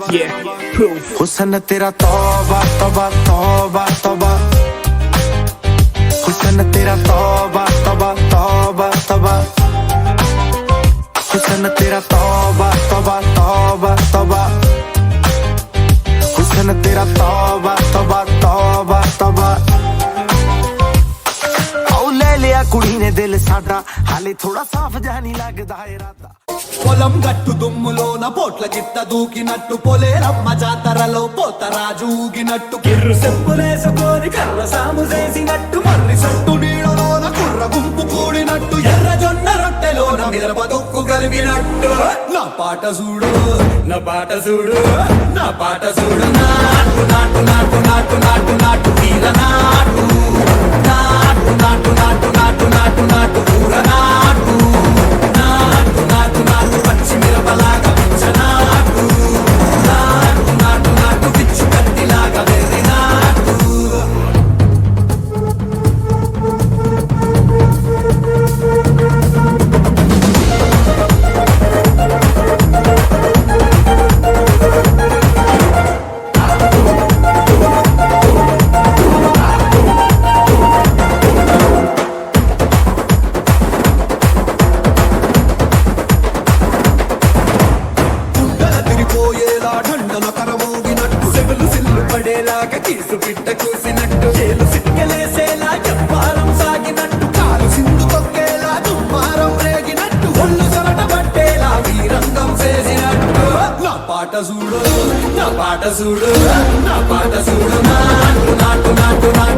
Yeah, proof. हुस्न तेरा तौबा तौबा तौबा तौबा, हुस्न तेरा तौबा तौबा तौबा तौबा, हुस्न तेरा तौबा तौबा तौबा तौबा, हुस्न तेरा तौबा तौबा तौबा तौबा। औ ले लिया कुड़ी ने दिल साडा, हाले थोड़ा साफ जा नहीं लगदा इरादा। పొలం గట్టు దుమ్ములోన పోట్ల గిట్ట దూకినట్టు పొలేరమ్మ జాతరలో పోతరాజు ఊగినట్టు కిర్రు చెప్పులేసుకొని కర్ర సాము చేసినట్టు మర్రి సట్టు నీడలోన కుర్ర గుంపు కూడినట్టు ఎర్ర జొన్న రొట్టెలోన మిరప దొక్కు కలిపినట్టు నా పాట చూడు నా పాట చూడు నా పాట చూడు నాటు నాటు నాటు నాటు నాటు నాటు తీర నాటు నాటు నాటు నాటు నాటు నాటు నాటు ఊర నాటు నాటు నాటు నాటు పచ్చి మిరపలాగా పిచ్చనాటు నాటు నాటు నాటు పిచ్చు కత్తిలాగా వెర్రి నాటు పోయేలా ఢండన కరమోగినట్టు సెగలు సిల్లు పడేలాగా కీసు పిట్ట కూసినట్టు చేలు సిక్కలేసేలా ఎవ్వారం సాగినట్టు కాలు సింధు తొక్కేలా దుమ్మారం రేగినట్టు ఒళ్ళు చెమట పట్టేలా వీరంగం చేసినట్టు నా పాట చూడు నా పాట చూడు నా పాట చూడు నాటు నాటు నాటు నాటు